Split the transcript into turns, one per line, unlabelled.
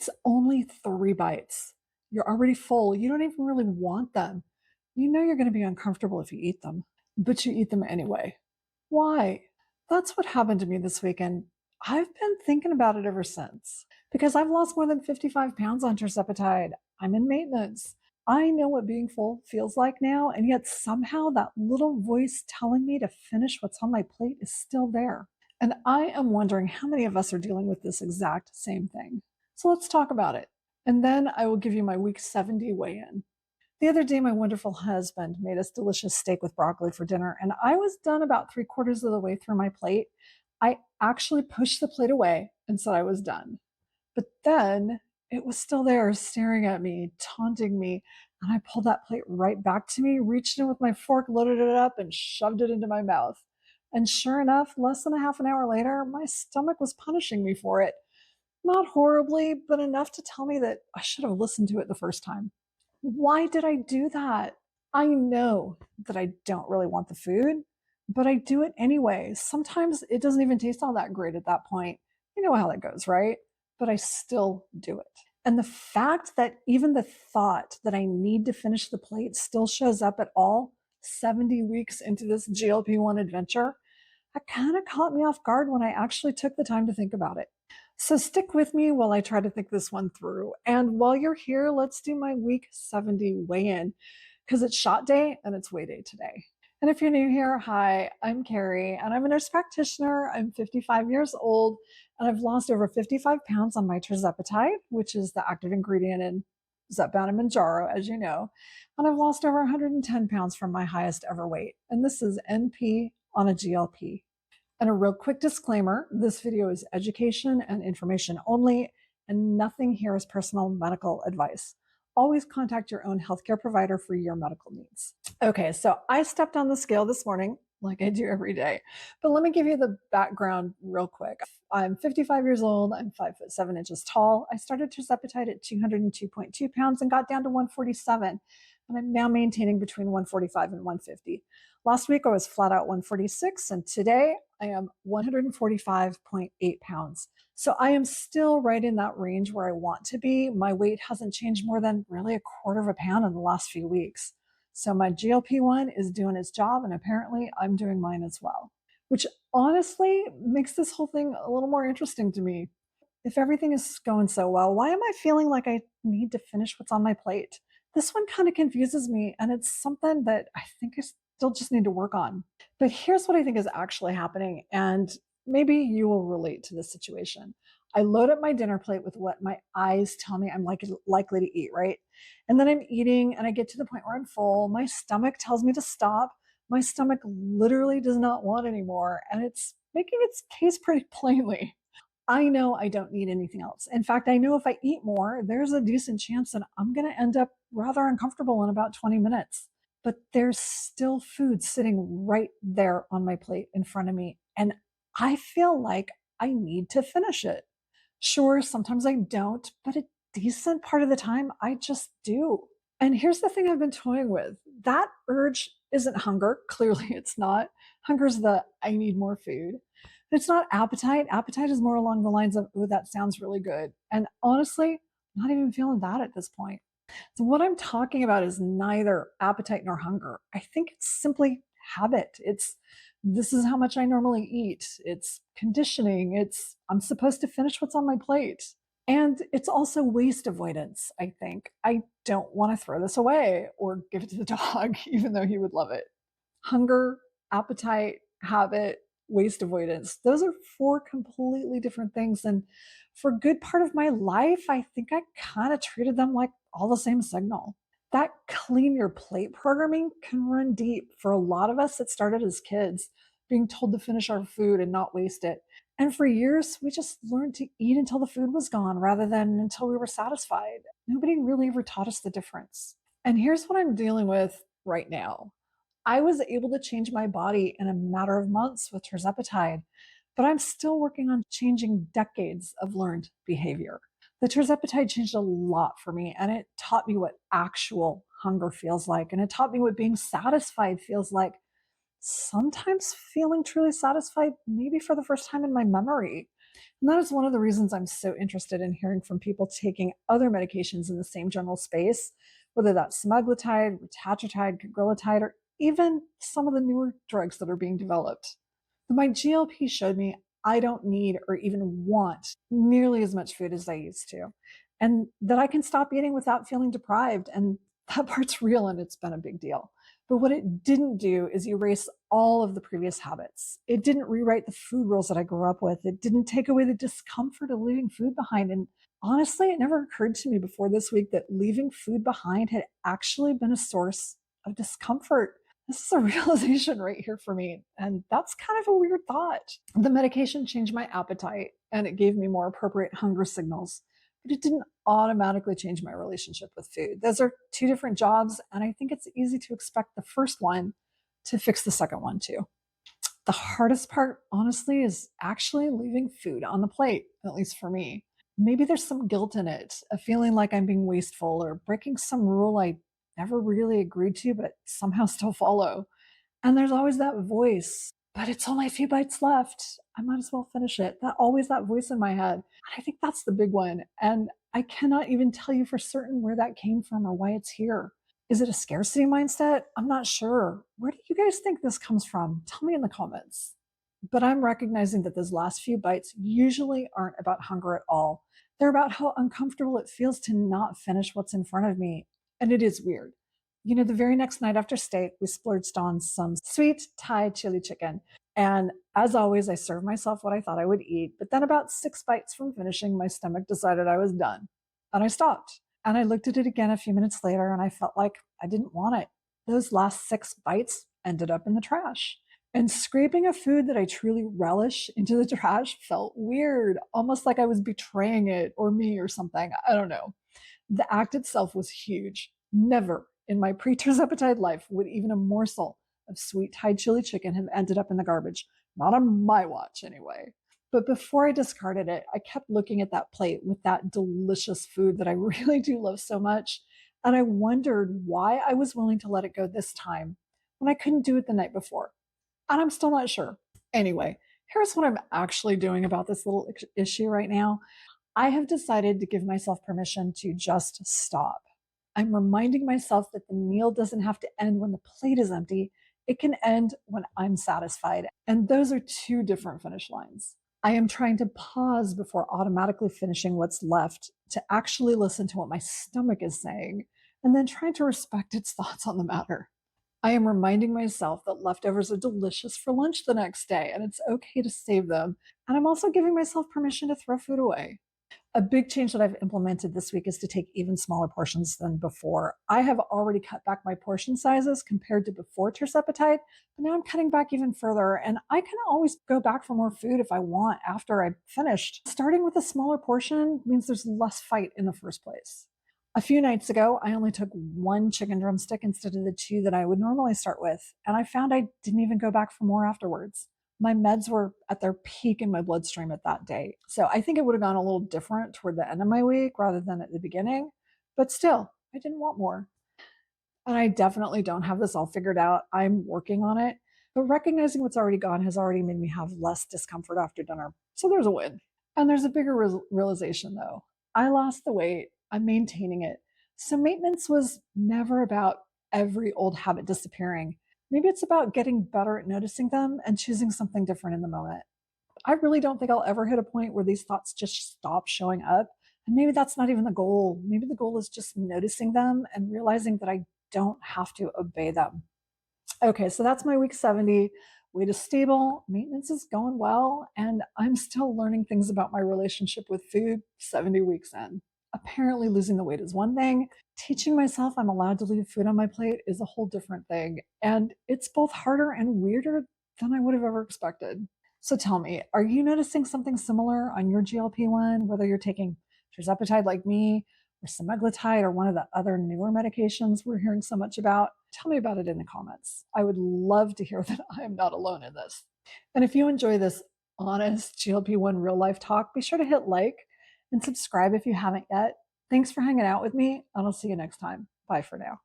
It's only 3 bites. You're already full. You don't even really want them. You know you're going to be uncomfortable if you eat them, but you eat them anyway. Why? That's what happened to me this weekend. I've been thinking about it ever since because I've lost more than 55 pounds on Tirzepatide. I'm in maintenance. I know what being full feels like now, and yet somehow that little voice telling me to finish what's on my plate is still there. And I am wondering how many of us are dealing with this exact same thing. So let's talk about it. And then I will give you my week 70 weigh in. The other day, my wonderful husband made us delicious steak with broccoli for dinner, and I was done about 3/4 of the way through my plate. I actually pushed the plate away and said I was done. But then it was still there, staring at me, taunting me, and I pulled that plate right back to me, reached in with my fork, loaded it up, and shoved it into my mouth. And sure enough, less than a half an hour later, my stomach was punishing me for it. Not horribly, but enough to tell me that I should have listened to it the first time. Why did I do that? I know that I don't really want the food, but I do it anyway. Sometimes it doesn't even taste all that great at that point. You know how that goes, right? But I still do it. And the fact that even the thought that I need to finish the plate still shows up at all 70 weeks into this GLP-1 adventure, that kind of caught me off guard when I actually took the time to think about it. So stick with me while I try to think this one through. And while you're here, let's do my week 70 weigh in because it's shot day and it's weigh day today. And if you're new here, hi, I'm Carrie and I'm a nurse practitioner. I'm 55 years old and I've lost over 55 pounds on my Tirzepatide, which is the active ingredient in Zepbound and Manjaro, as you know. And I've lost over 110 pounds from my highest ever weight. And this is NP on a GLP. And a real quick disclaimer, this video is education and information only, and nothing here is personal medical advice. Always contact your own healthcare provider for your medical needs. Okay, so I stepped on the scale this morning, like I do every day. But let me give you the background real quick. I'm 55 years old. I'm 5'7" tall. I started Tirzepatide at 202.2 pounds and got down to 147. And I'm now maintaining between 145 and 150. Last week I was flat out 146, and today I am 145.8 pounds. So I am still right in that range where I want to be. My weight hasn't changed more than really 1/4 of a pound in the last few weeks. So my GLP-1 is doing its job, and apparently I'm doing mine as well, which honestly makes this whole thing a little more interesting to me. If everything is going so well, why am I feeling like I need to finish what's on my plate? This one kind of confuses me, and it's something that I think I still just need to work on. But here's what I think is actually happening, and maybe you will relate to this situation. I load up my dinner plate with what my eyes tell me I'm likely to eat, right? And then I'm eating, and I get to the point where I'm full. My stomach tells me to stop. My stomach literally does not want anymore, and it's making its case pretty plainly. I know I don't need anything else. In fact, I know if I eat more, there's a decent chance that I'm going to end up rather uncomfortable in about 20 minutes. But there's still food sitting right there on my plate in front of me. And I feel like I need to finish it. Sure, sometimes I don't, but a decent part of the time I just do. And here's the thing I've been toying with. That urge isn't hunger. Clearly, it's not. Hunger's the I need more food. It's not appetite. Appetite is more along the lines of, oh, that sounds really good. And honestly, not even feeling that at this point. So, what I'm talking about is neither appetite nor hunger. I think it's simply habit. It's this is how much I normally eat. It's conditioning. It's I'm supposed to finish what's on my plate. And it's also waste avoidance, I think. I don't want to throw this away or give it to the dog, even though he would love it. Hunger, appetite, habit, waste avoidance. Those are 4 completely different things. And for a good part of my life, I think I kind of treated them like all the same signal. That clean your plate programming can run deep. For a lot of us, it started as kids, being told to finish our food and not waste it. And for years, we just learned to eat until the food was gone rather than until we were satisfied. Nobody really ever taught us the difference. And here's what I'm dealing with right now. I was able to change my body in a matter of months with Tirzepatide, but I'm still working on changing decades of learned behavior. The Tirzepatide changed a lot for me, and it taught me what actual hunger feels like, and it taught me what being satisfied feels like. Sometimes feeling truly satisfied, maybe for the first time in my memory. And that is one of the reasons I'm so interested in hearing from people taking other medications in the same general space, whether that's semaglutide, retatrutide, cagrilintide, or even some of the newer drugs that are being developed. My GLP showed me I don't need or even want nearly as much food as I used to, and that I can stop eating without feeling deprived. And that part's real and it's been a big deal. But what it didn't do is erase all of the previous habits. It didn't rewrite the food rules that I grew up with. It didn't take away the discomfort of leaving food behind. And honestly, it never occurred to me before this week that leaving food behind had actually been a source of discomfort. This is a realization right here for me. And that's kind of a weird thought. The medication changed my appetite and it gave me more appropriate hunger signals, but it didn't automatically change my relationship with food. Those are two different jobs. And I think it's easy to expect the first one to fix the second one too. The hardest part, honestly, is actually leaving food on the plate, at least for me. Maybe there's some guilt in it, a feeling like I'm being wasteful or breaking some rule I never really agreed to, but somehow still follow. And there's always that voice, but it's only a few bites left. I might as well finish it. That voice in my head. And I think that's the big one. And I cannot even tell you for certain where that came from or why it's here. Is it a scarcity mindset? I'm not sure. Where do you guys think this comes from? Tell me in the comments. But I'm recognizing that those last few bites usually aren't about hunger at all. They're about how uncomfortable it feels to not finish what's in front of me. And it is weird. You know, the very next night after steak, we splurged on some sweet Thai chili chicken. And as always, I served myself what I thought I would eat. But then, about 6 bites from finishing, my stomach decided I was done. And I stopped. And I looked at it again a few minutes later and I felt like I didn't want it. Those last 6 bites ended up in the trash. And scraping a food that I truly relish into the trash felt weird, almost like I was betraying it or me or something. I don't know. The act itself was huge. Never in my pre-Tirzepatide life would even a morsel of sweet Thai chili chicken have ended up in the garbage. Not on my watch, anyway. But before I discarded it, I kept looking at that plate with that delicious food that I really do love so much. And I wondered why I was willing to let it go this time when I couldn't do it the night before. And I'm still not sure. Anyway, here's what I'm actually doing about this little issue right now. I have decided to give myself permission to just stop. I'm reminding myself that the meal doesn't have to end when the plate is empty. It can end when I'm satisfied. And those are two different finish lines. I am trying to pause before automatically finishing what's left to actually listen to what my stomach is saying and then trying to respect its thoughts on the matter. I am reminding myself that leftovers are delicious for lunch the next day and it's okay to save them. And I'm also giving myself permission to throw food away. A big change that I've implemented this week is to take even smaller portions than before. I have already cut back my portion sizes compared to before Tirzepatide, but now I'm cutting back even further. And I can always go back for more food if I want after I've finished. Starting with a smaller portion means there's less fight in the first place. A few nights ago, I only took one chicken drumstick instead of the two that I would normally start with, and I found I didn't even go back for more afterwards. My meds were at their peak in my bloodstream at that day. So I think it would have gone a little different toward the end of my week rather than at the beginning. But still, I didn't want more. And I definitely don't have this all figured out. I'm working on it. But recognizing what's already gone has already made me have less discomfort after dinner. So there's a win. And there's a bigger realization though. I lost the weight, I'm maintaining it. So maintenance was never about every old habit disappearing. Maybe it's about getting better at noticing them and choosing something different in the moment. I really don't think I'll ever hit a point where these thoughts just stop showing up. And maybe that's not even the goal. Maybe the goal is just noticing them and realizing that I don't have to obey them. Okay, so that's my week 70. Weight is stable, maintenance is going well, and I'm still learning things about my relationship with food 70 weeks in. Apparently, losing the weight is one thing. Teaching myself I'm allowed to leave food on my plate is a whole different thing. And it's both harder and weirder than I would have ever expected. So tell me, are you noticing something similar on your GLP-1, whether you're taking tirzepatide like me, or semaglutide, or one of the other newer medications we're hearing so much about? Tell me about it in the comments. I would love to hear that I am not alone in this. And if you enjoy this honest GLP-1 real life talk, be sure to hit like and subscribe if you haven't yet. Thanks for hanging out with me, and I'll see you next time. Bye for now.